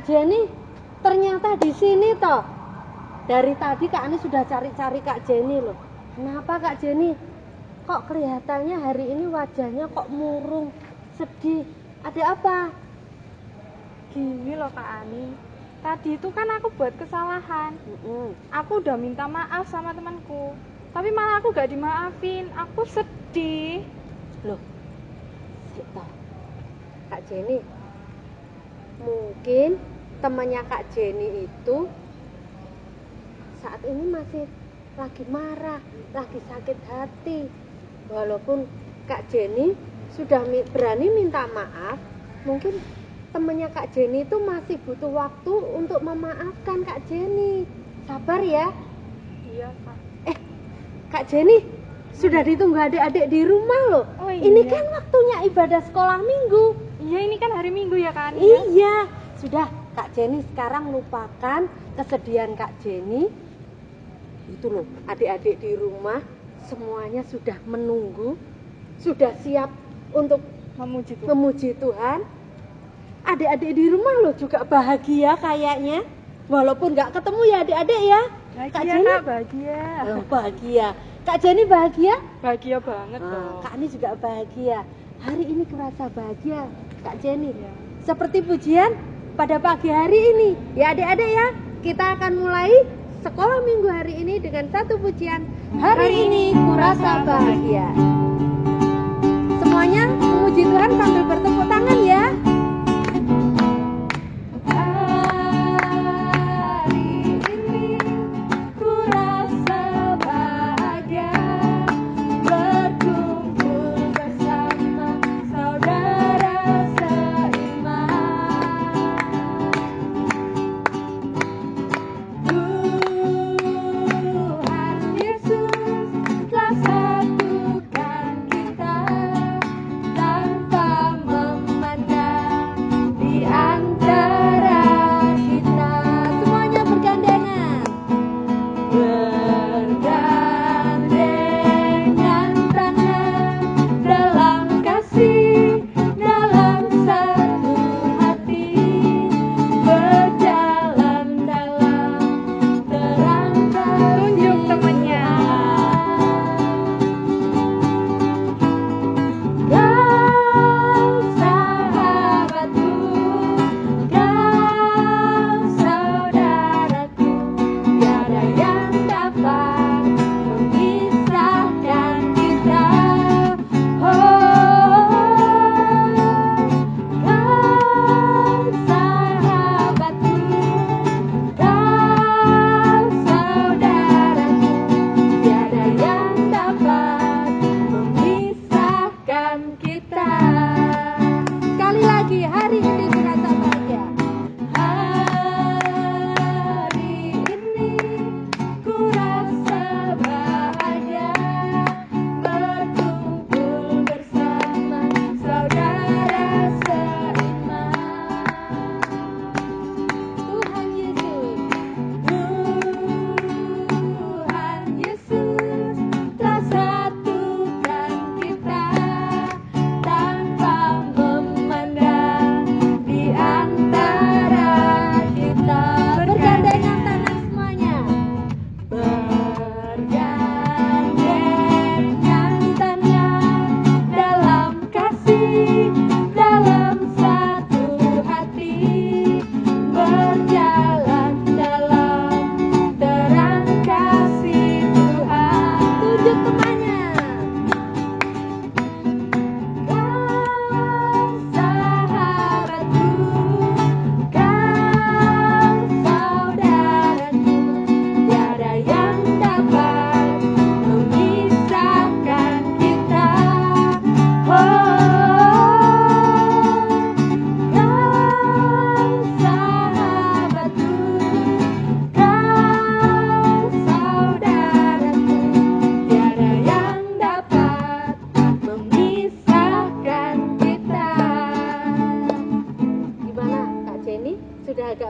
Kak Jenny ternyata di sini toh. Dari tadi Kak Ani sudah cari-cari Kak Jenny loh. Kenapa Kak Jenny? Kok kelihatannya hari ini wajahnya kok murung, sedih. Ada apa? Gini loh Kak Ani, tadi itu kan aku buat kesalahan. Aku udah minta maaf sama temanku, tapi malah aku gak dimaafin. Aku sedih. Loh, Sita, Kak Jenny, mungkin temannya Kak Jenny itu saat ini masih lagi marah, lagi sakit hati. Walaupun Kak Jenny sudah berani minta maaf, mungkin temannya Kak Jenny itu masih butuh waktu untuk memaafkan Kak Jenny. Sabar ya. Iya Kak. Kak Jenny, sudah ditunggu adik-adik di rumah loh. Oh, iya. Ini kan waktunya ibadah sekolah minggu. Iya, ini kan hari Minggu ya Kak Ani. Iya, sudah Kak Jenny sekarang lupakan kesedihan Kak Jenny. Itu loh, adik-adik di rumah semuanya sudah menunggu, sudah siap untuk memuji Tuhan. Adik-adik di rumah loh juga bahagia kayaknya. Walaupun nggak ketemu ya adik-adik ya. Bahagia, Kak Jenny bahagia. Oh, bahagia. Kak Jenny bahagia? Bahagia banget dong. Kak Ani juga bahagia. Hari ini kerasa bahagia Kak Jenny. Ya. Seperti pujian pada pagi hari ini. Ya adik-adik ya, kita akan mulai sekolah minggu hari ini dengan satu pujian. Hari ini kurasa bahagia. Semuanya memuji Tuhan sambil bertepuk tangan ya.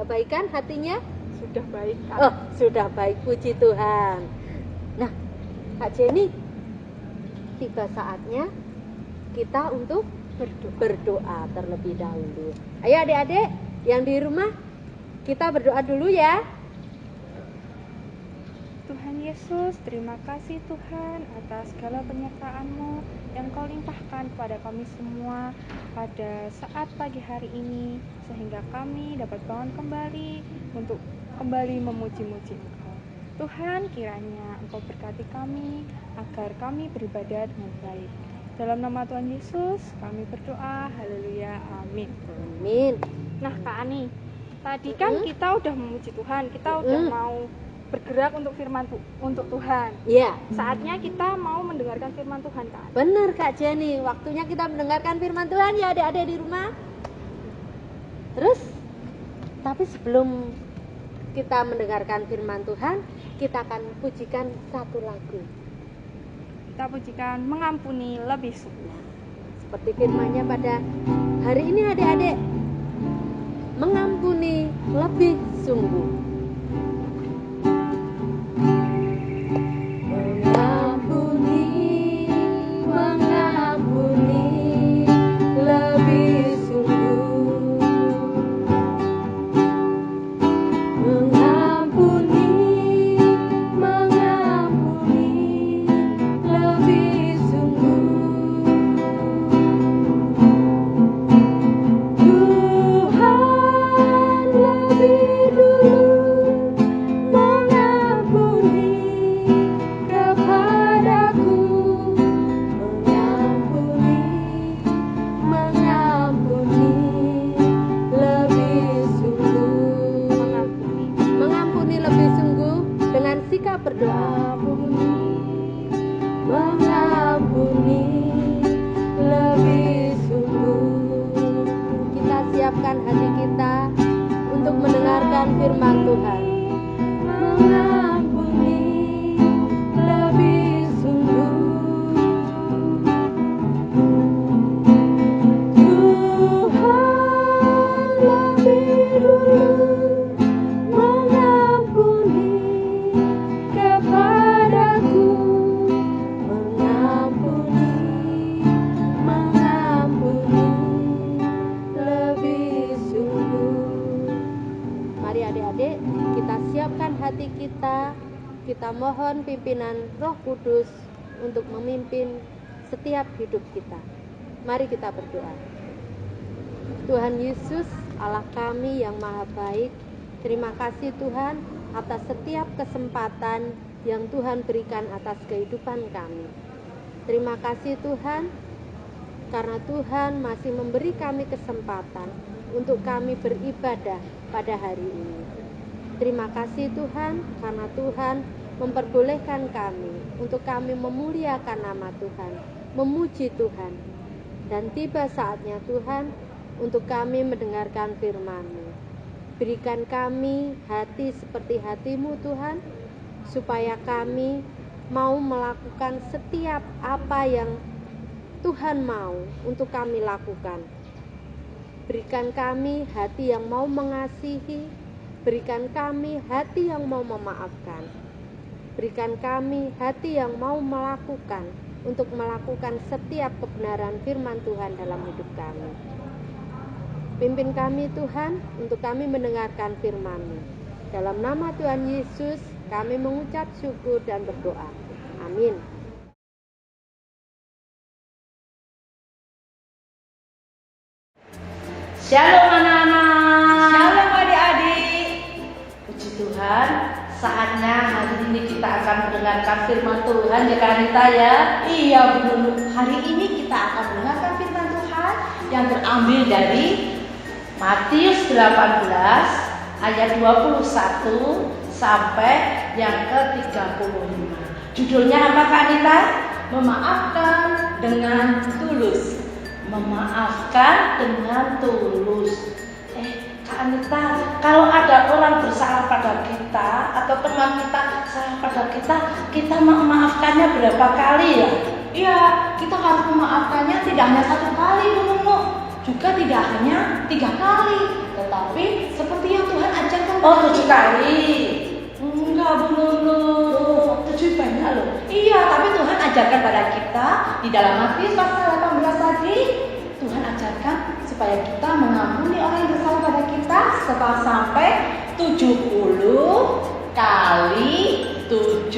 Kebaikan hatinya sudah baik Kak. Oh, sudah baik, puji Tuhan. Nah, Kak Jenny, tiba saatnya kita untuk berdoa terlebih dahulu. Ayo adik-adik yang di rumah, Kita berdoa dulu ya. Tuhan Yesus, terima kasih Tuhan atas segala penyertaan-Mu yang Kau limpahkan kepada kami semua pada saat pagi hari ini, sehingga kami dapat bangun kembali untuk kembali memuji-muji Engkau. Tuhan, kiranya Engkau berkati kami agar kami beribadah dengan baik. Dalam nama Tuhan Yesus kami berdoa, haleluya, amin. Amin. Nah Kak Ani, tadi kan kita udah memuji Tuhan, kita udah mau bergerak untuk untuk Tuhan. Iya. Saatnya kita mau mendengarkan firman Tuhan, Kak. Benar Kak Jenny, waktunya kita mendengarkan firman Tuhan ya adik-adik di rumah. Terus, tapi sebelum kita mendengarkan firman Tuhan, kita akan pujikan satu lagu. Kita pujikan mengampuni lebih sungguh. Seperti firman-Nya pada hari ini adik-adik, mengampuni lebih sungguh. Berdoa mengampuni lebih sungguh. Kita siapkan hati kita untuk mendengarkan firman Tuhan. Mengampuni lebih sungguh. Tuhan lebih dulu hati kita mohon pimpinan Roh Kudus untuk memimpin setiap hidup kita. Mari kita berdoa. Tuhan Yesus, Allah kami yang maha baik, terima kasih Tuhan atas setiap kesempatan yang Tuhan berikan atas kehidupan kami. Terima kasih Tuhan, karena Tuhan masih memberi kami kesempatan untuk kami beribadah pada hari ini. Terima kasih Tuhan, karena Tuhan memperbolehkan kami untuk kami memuliakan nama Tuhan, memuji Tuhan. Dan tiba saatnya Tuhan untuk kami mendengarkan firman-Mu. Berikan kami hati seperti hati-Mu Tuhan, supaya kami mau melakukan setiap apa yang Tuhan mau untuk kami lakukan. Berikan kami hati yang mau mengasihi, berikan kami hati yang mau memaafkan. Berikan kami hati yang mau melakukan untuk melakukan setiap kebenaran firman Tuhan dalam hidup kami. Pimpin kami Tuhan untuk kami mendengarkan firman-Mu. Dalam nama Tuhan Yesus kami mengucap syukur dan berdoa. Amin. Shalom anak-anak. Shalom adik-adik. Puji Tuhan, saatnya hari ini kita akan mendengarkan firman Tuhan ya Kak Anita ya. Iya benar. Hari ini kita akan mendengarkan firman Tuhan yang terambil dari Matius 18 ayat 21 sampai yang ke-35. Judulnya apa Kak Anita? Memaafkan dengan tulus. Memaafkan dengan tulus. Kak Anita, kalau ada orang bersalah pada kita atau teman kita salah pada kita, kita memaafkannya berapa kali ya? Iya, kita harus memaafkannya tidak hanya 1 kali, Bu, juga tidak hanya 3 kali, tetapi seperti yang Tuhan ajarkan. Oh, 7 kali. Enggak, Bu, 7 banyak loh. Iya, tapi Tuhan ajarkan pada kita di dalam Matius pasal 18 tadi, Tuhan ajarkan supaya kita mengampuni orang yang bersalah pada kita kita sampai 70 kali 7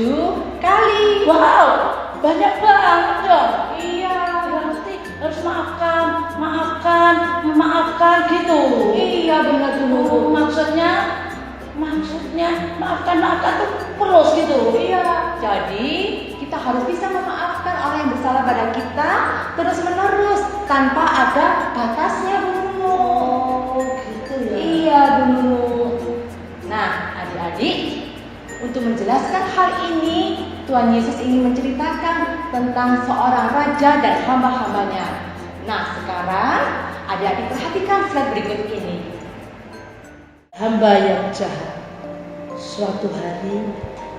kali. Wow, banyak banget dong. Iya, berarti harus maafkan gitu. Iya, benar tuh. Maksudnya maafkan tuh terus gitu. Iya. Jadi kita harus bisa memaafkan orang yang bersalah pada kita terus menerus tanpa ada batasnya, Bu. Oh, gitu ya. Iya, Bu. Nah, adik-adik, untuk menjelaskan hal ini, Tuhan Yesus ingin menceritakan tentang seorang raja dan hamba-hambanya. Nah, sekarang adik-adik perhatikan slide berikut ini. Hamba yang jahat. Suatu hari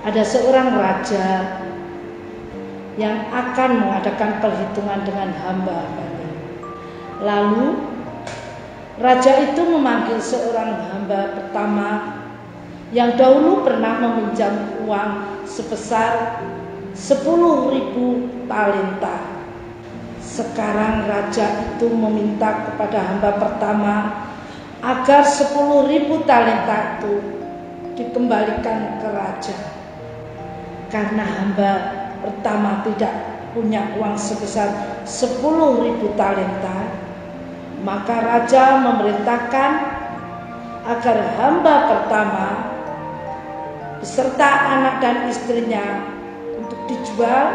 ada seorang raja yang akan mengadakan perhitungan dengan hamba-hambanya. Lalu raja itu memanggil seorang hamba pertama yang dahulu pernah meminjam uang sebesar 10.000 talenta. Sekarang raja itu meminta kepada hamba pertama agar 10.000 talenta itu dikembalikan ke raja. Karena hamba pertama tidak punya uang sebesar 10.000 talenta, maka raja memerintahkan agar hamba pertama beserta anak dan istrinya untuk dijual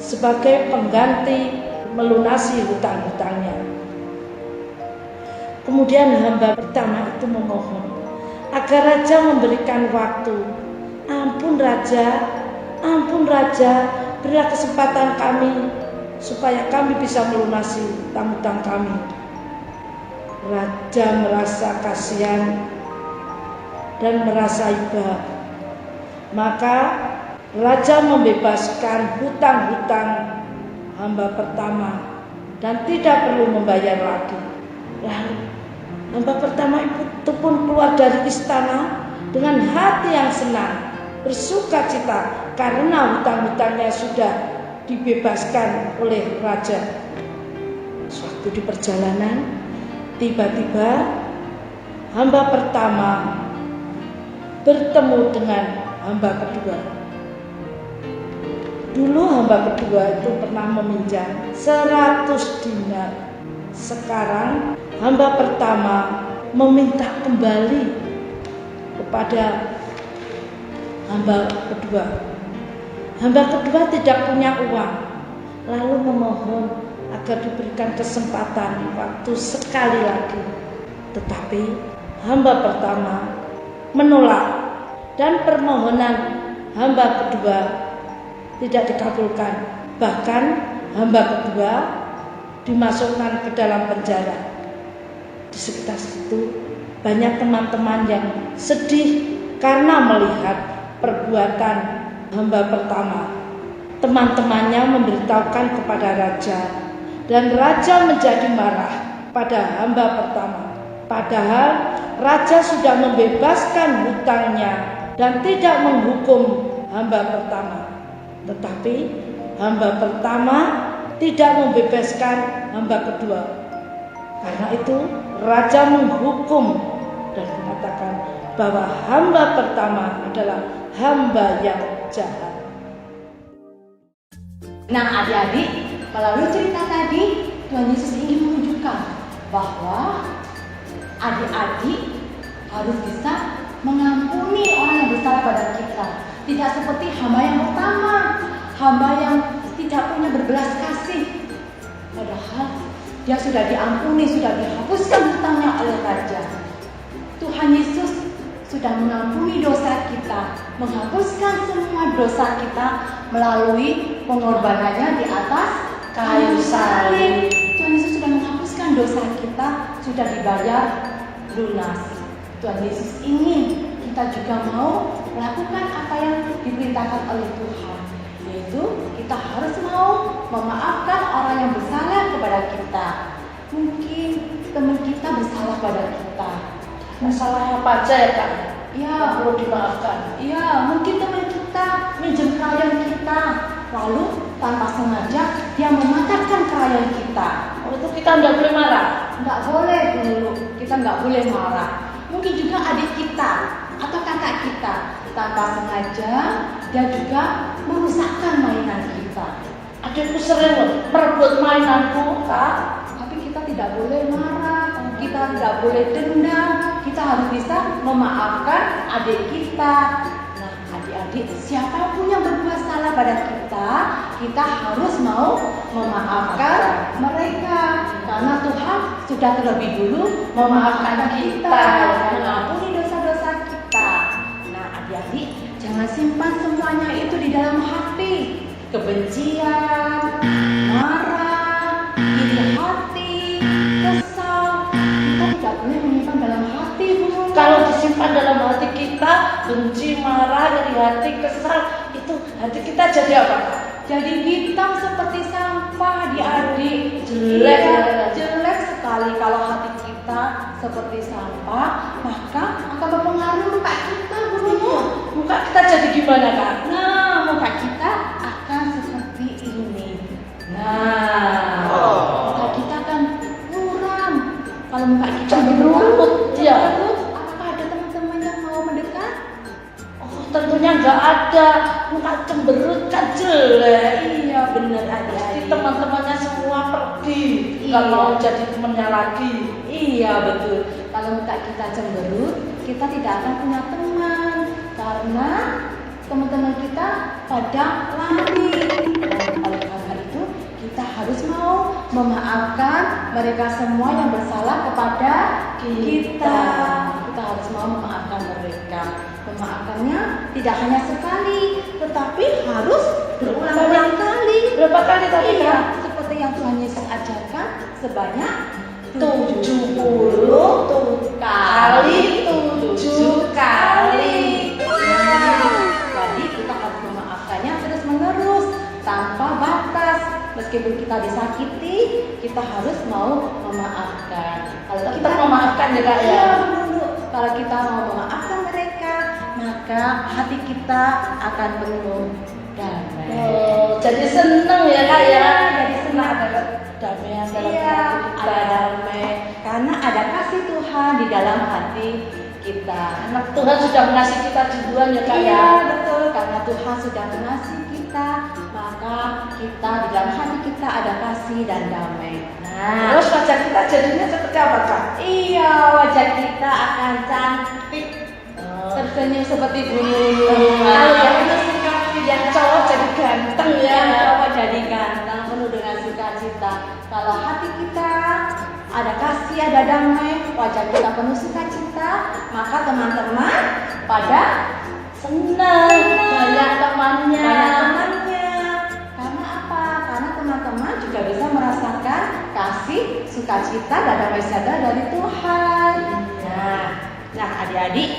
sebagai pengganti melunasi hutang-hutangnya. Kemudian hamba pertama itu memohon agar raja memberikan waktu. Ampun raja, berilah kesempatan kami supaya kami bisa melunasi hutang-hutang kami. Raja merasa kasihan dan merasa iba. Maka raja membebaskan hutang-hutang hamba pertama dan tidak perlu membayar lagi. Lalu hamba pertama itu pun keluar dari istana dengan hati yang senang, bersuka cita karena hutang-hutangnya sudah dibebaskan oleh raja. Suatu di perjalanan, tiba-tiba hamba pertama bertemu dengan hamba kedua. Dulu hamba kedua itu pernah meminjam 100 dinar. Sekarang hamba pertama meminta kembali kepada hamba kedua. Hamba kedua tidak punya uang, lalu memohon agar diberikan kesempatan waktu sekali lagi. Tetapi hamba pertama menolak dan permohonan hamba kedua tidak dikabulkan. Bahkan hamba kedua dimasukkan ke dalam penjara. Di sekitar situ banyak teman-teman yang sedih karena melihat perbuatan hamba pertama. Teman-temannya memberitahukan kepada raja, dan raja menjadi marah pada hamba pertama. Padahal raja sudah membebaskan hutangnya dan tidak menghukum hamba pertama. Tetapi hamba pertama tidak membebaskan hamba kedua. Karena itu raja menghukum dan mengatakan bahwa hamba pertama adalah hamba yang jahat. Nah, adik-adik, melalui cerita tadi Tuhan Yesus ingin menunjukkan bahwa adik-adik harus bisa mengampuni orang yang bersalah pada kita. Tidak seperti hamba yang pertama, hamba yang tidak punya berbelas kasih. Padahal dia sudah diampuni, sudah dihapuskan hutangnya oleh raja. Tuhan Yesus sudah mengampuni dosa kita, menghapuskan semua dosa kita melalui pengorbanannya di atas kayu salib. Tuhan Yesus sudah menghapuskan dosa kita, sudah dibayar lunas. Tuhan Yesus ingin kita juga mau melakukan apa yang diperintahkan oleh Tuhan, yaitu kita harus mau memaafkan orang yang bersalah kepada kita. Mungkin teman kita bersalah pada kita. Masalah apa aja ya Kak? Ya, Perlu dimaafkan. iya, mungkin teman kita minjem krayon kita, lalu tanpa sengaja dia mematahkan krayon kita. Itu kita tidak boleh marah. Nggak boleh dulu. kita nggak boleh marah. Mungkin juga adik kita atau kakak kita tanpa sengaja dia juga merusakkan mainan kita. Adikku sering merebut mainanku, Kak. Tapi kita tidak boleh marah, kita tidak boleh dendam, kita harus bisa memaafkan adik kita. Nah, adik-adik, siapapun yang berbuat salah pada kita harus mau memaafkan mereka. Karena Tuhan sudah terlebih dulu memaafkan kita, mengampuni dosa-dosa kita. Nah, adik-adik, jangan simpan semuanya itu di dalam hati. Kebencian, marah, iri hati, kesal, kita tidak boleh menyimpan dalam hati, Bu. Kalau disimpan dalam hati kita, benci, marah, iri hati, kesal, itu hati kita jadi apa? Jadi hitam seperti sampah, adik-adik. Jelek, jelek sekali. Kalau hati kita seperti sampah, maka akan mempengaruhi muka kita, Bu. Muka kita jadi gimana, Kak? Nah, muka kita akan seperti ini. Nah, muka kita akan muram. Kalau muka kita Cemberut, ya. Apakah ada teman-teman yang mau mendekat? Oh, tentunya nggak ada. Muka cemberut kan jelek. Iya, benar Pasti adik-adik. teman-temannya semua pergi, nggak Iya. mau jadi temannya lagi. Iya, betul. Kalau muka kita cemberut, kita tidak akan punya teman. Karena teman-teman kita pada lari. Dan oleh karena itu, kita harus mau memaafkan mereka semua yang bersalah kepada kita. Kita harus mau memaafkan mereka. Memaafkannya tidak hanya sekali, tetapi harus berulang-ulang kali. Berapa kali tadi, Iya, Kak? seperti yang Tuhan Yesus ajarkan sebanyak 70 kali 7 kali. Jadi kita harus memaafkannya terus-menerus tanpa batas. Meskipun kita disakiti, kita harus mau memaafkan. Kalau Kita memaafkan ya, Kak, ya? Iya, benar. Kalau kita mau memaafkan mereka, maka hati kita akan penuh damai. Oh, jadi seneng ya, Kak, ya? Iya, jadi senang. Ada kedamaian dalam Iya, hati kita. ada damai. Karena ada kasih Tuhan di dalam hati kita. Karena Tuhan sudah mengasihi kita duluan ya, Kak, Iya, ya? betul. Karena Tuhan sudah mengasihi kita, maka kita di dalam hati kita ada kasih dan damai. Nah, Terus wajah kita jadinya seperti apa, Kak? iya, wajah kita akan cantik, tersenyum seperti bunga. Kalau yang itu sukacita, yang cowok jadi ganteng ya. Cowok jadi ganteng, penuh dengan sukacita. Kalau hati kita ada kasih, ada damai, wajah kita penuh sukacita, maka teman-teman pada Senang, banyak temannya. banyak temannya. Karena apa? Karena teman-teman juga bisa merasakan kasih, sukacita, dan damai sejahtera dari Tuhan. Nah, adik-adik,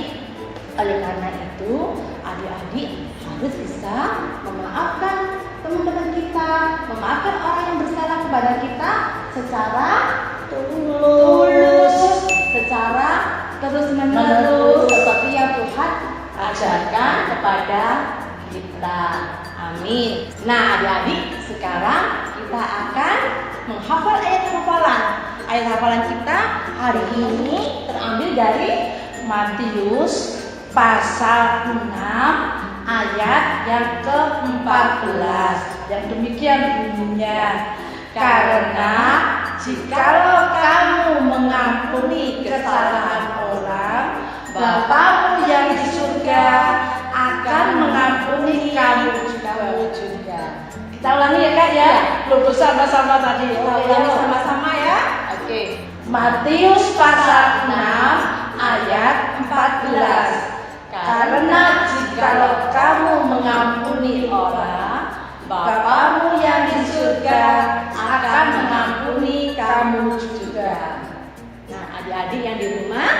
oleh karena itu, adik-adik harus bisa memaafkan teman-teman kita, memaafkan orang yang bersalah kepada kita secara tulus, secara terus-menerus, seperti yang Tuhan ajarkan kepada kita. Amin. Nah, adik-adik, sekarang kita akan menghafal ayat hafalan. Ayat hafalan kita hari ini terambil dari Matius pasal 6 ayat yang ke-14. Yang demikian bunyinya, Karena jikalau kamu mengampuni kesalahan orang, Bapamu yang di surga akan mengampuni kamu juga. kita ulangi ya, Kak, ya? Belum bersama-sama tadi. Kita ulangi sama-sama ya. Oke. Matius pasal 6 ayat 14. Karena jikalau kamu mengampuni orang, Bapamu yang di surga akan mengampuni kamu juga. Nah, adik-adik yang di rumah,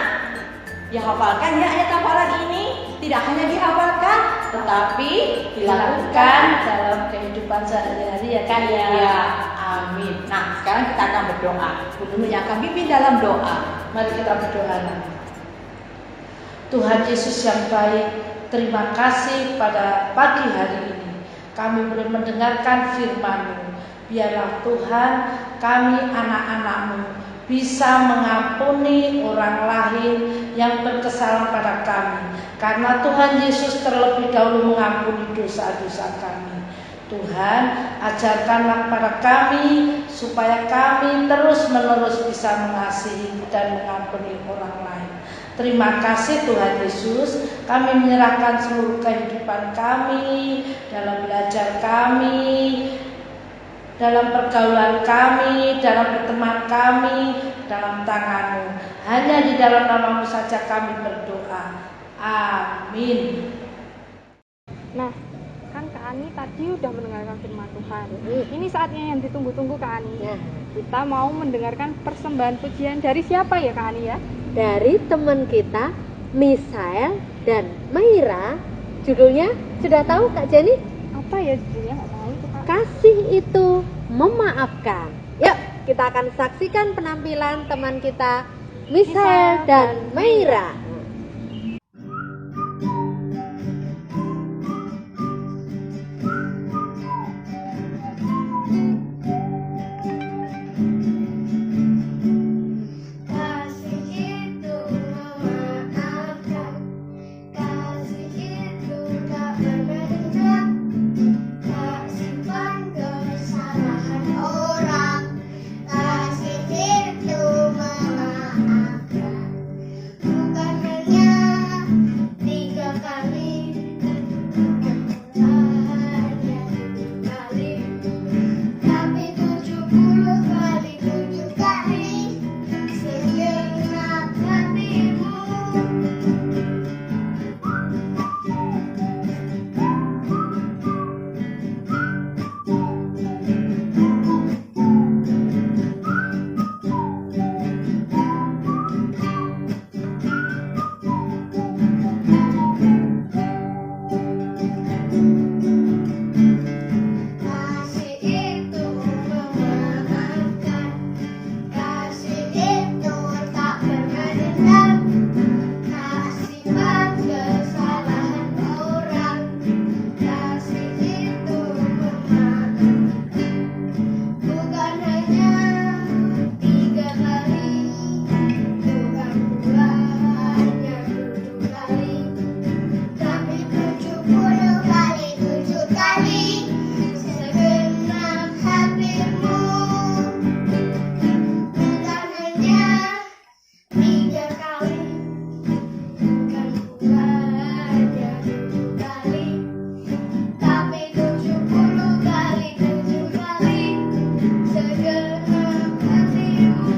dihafalkan ya ayat hafalan ini. Tidak hanya dihafalkan, tetapi dilakukan dalam kehidupan sehari-hari ya kan ya. Ya, amin. Nah, sekarang kita akan berdoa. Bu Nunu yang akan pimpin dalam doa. mari kita berdoa. Tuhan Yesus yang baik, terima kasih pada pagi hari ini kami boleh mendengarkan firman-Mu. Biarlah Tuhan, kami anak-anak-Mu bisa mengampuni orang lain yang berkesalahan pada kami, karena Tuhan Yesus terlebih dahulu mengampuni dosa-dosa kami. Tuhan, ajarkanlah pada kami supaya kami terus-menerus bisa mengasihi dan mengampuni orang lain. Terima kasih Tuhan Yesus, kami menyerahkan seluruh kehidupan kami, dalam belajar kami, dalam pergaulan kami, dalam berteman kami, dalam tangan-Mu. Hanya di dalam nama-Mu saja kami berdoa. Amin. Nah, kan Kak Ani tadi udah mendengarkan firman Tuhan. Ini saatnya yang ditunggu-tunggu Kak Ani. Nah, Kita mau mendengarkan persembahan pujian dari siapa ya Kak Ani ya? dari teman kita Misael dan Maira. Judulnya sudah tahu Kak Jenny? Apa ya judulnya? Nggak tahu itu Kak. Kasih itu memaafkan. Yuk, kita akan saksikan penampilan teman kita Misael dan Maira. Kasih itu memaafkan, kasih itu tak berdendam, tak simpan kesalahan orang. Kasih itu memaafkan, bukan hanya 3 kali, hanya 7 kali, tapi 70 kali 7 kali. Segenap hatimu. Kasih itu memaafkan, kasih itu tak pernah dendam, tak simpan kesalahan orang. Kasih itu memaafkan, bukan hanya 3 kali, bukan pula hanya 7 kali, tapi 70 kali 7 kali. Segenap hatimu, bukan hanya 3 kali, bukan pula hanya 7 kali, tapi 70 kali 7 kali. Segenap hatimu,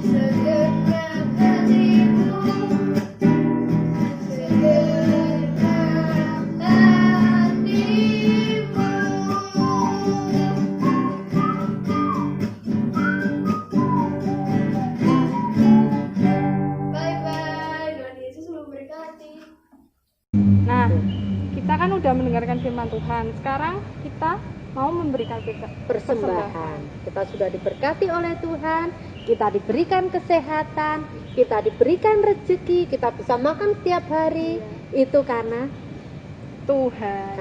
segenap hatimu, segenap hatimu. Bye-bye, Tuhan Yesus memberkati. Nah, kita kan udah mendengarkan firman Tuhan. Sekarang kita mau memberikan Persembahan. Kita sudah diberkati oleh Tuhan, kita diberikan kesehatan, kita diberikan rezeki, kita bisa makan setiap hari. Itu karena Tuhan.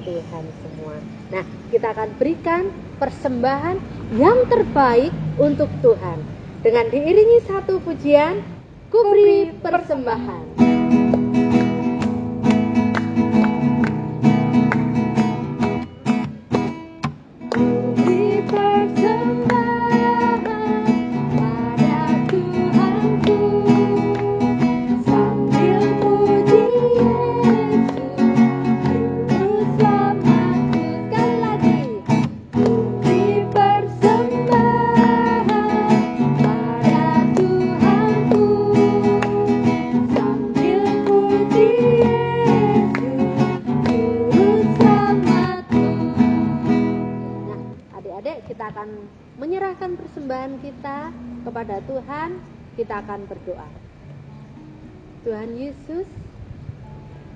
Tuhan semua. Nah, kita akan berikan persembahan yang terbaik untuk Tuhan. Dengan diiringi satu pujian, ku beri persembahan. Kita akan menyerahkan persembahan kita kepada Tuhan. Kita akan berdoa. Tuhan Yesus,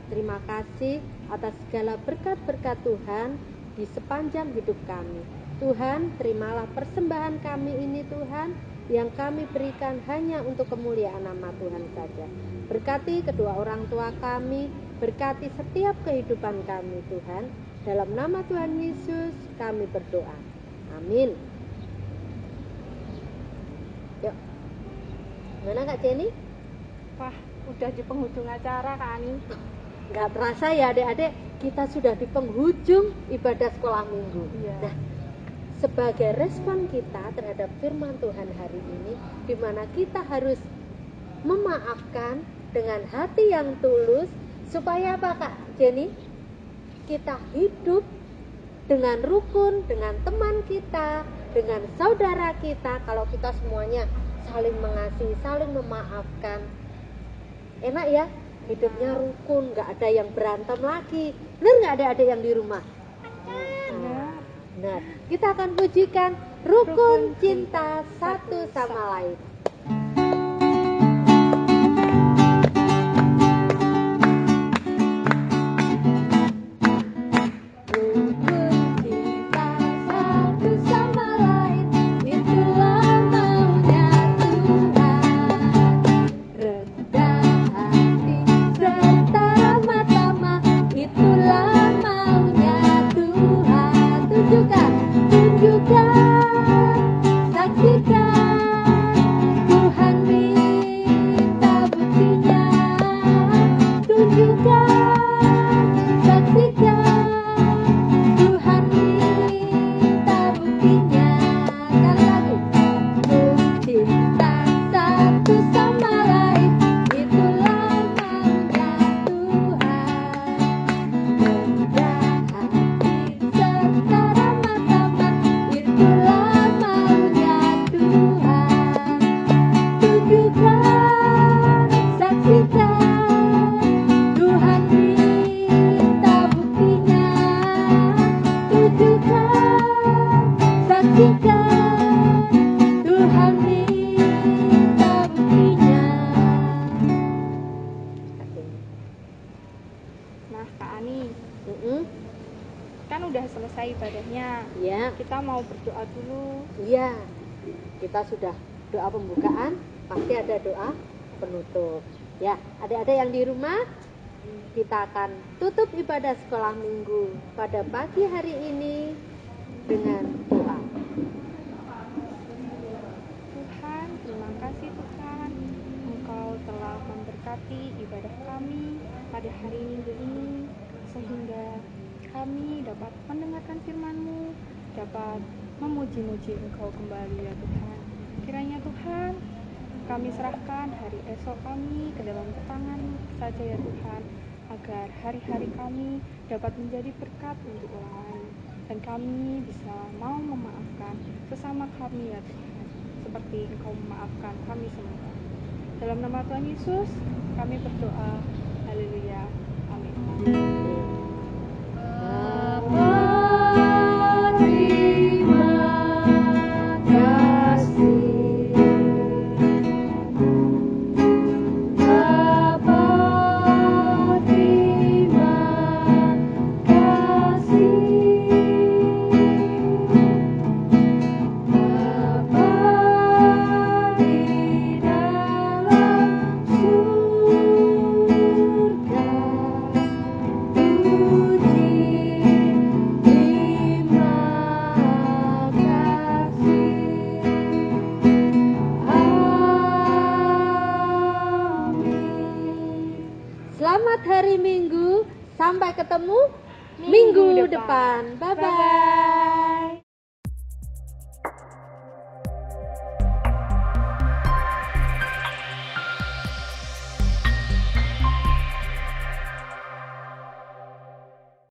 terima kasih atas segala berkat-berkat Tuhan di sepanjang hidup kami. Tuhan, terimalah persembahan kami ini Tuhan, yang kami berikan hanya untuk kemuliaan nama Tuhan saja. Berkati kedua orang tua kami, berkati setiap kehidupan kami Tuhan. Dalam nama Tuhan Yesus kami berdoa. Amin. Yuk. Gimana Kak Jenny? Wah, udah di penghujung acara Kak Ani. Nggak terasa ya adik-adik, kita sudah di penghujung ibadah sekolah minggu. Iya. Nah, sebagai respon kita terhadap firman Tuhan hari ini, di mana kita harus memaafkan dengan hati yang tulus, supaya apa Kak Jenny? Kita hidup dengan rukun, dengan teman kita, dengan saudara kita, kalau kita semuanya saling mengasihi, saling memaafkan. Enak ya, hidupnya rukun, nggak ada yang berantem lagi. Benar nggak adik-adik yang di rumah? Benar. Kita akan pujikan rukun cinta satu sama lain. Nah Kak Ani, kan udah selesai ibadahnya. Ya, Kita mau berdoa dulu. iya. Kita sudah doa pembukaan, pasti ada doa penutup. Ya, adik-adik yang di rumah, kita akan tutup ibadah sekolah minggu pada pagi hari ini dengan doa. Tuhan, terima kasih Tuhan, Engkau telah memberkati ibadah kami pada hari Minggu ini, sehingga kami dapat mendengarkan firman-Mu, dapat memuji-muji Engkau kembali ya Tuhan. Kiranya Tuhan, kami serahkan hari esok kami ke dalam tangan-Mu saja ya Tuhan, agar hari-hari kami dapat menjadi berkat untuk orang lain, dan kami bisa mau memaafkan sesama kami ya Tuhan, seperti Engkau memaafkan kami semua. Dalam nama Tuhan Yesus, kami berdoa. Haleluya. Amin. Selamat hari Minggu, sampai ketemu minggu depan. Bye-bye.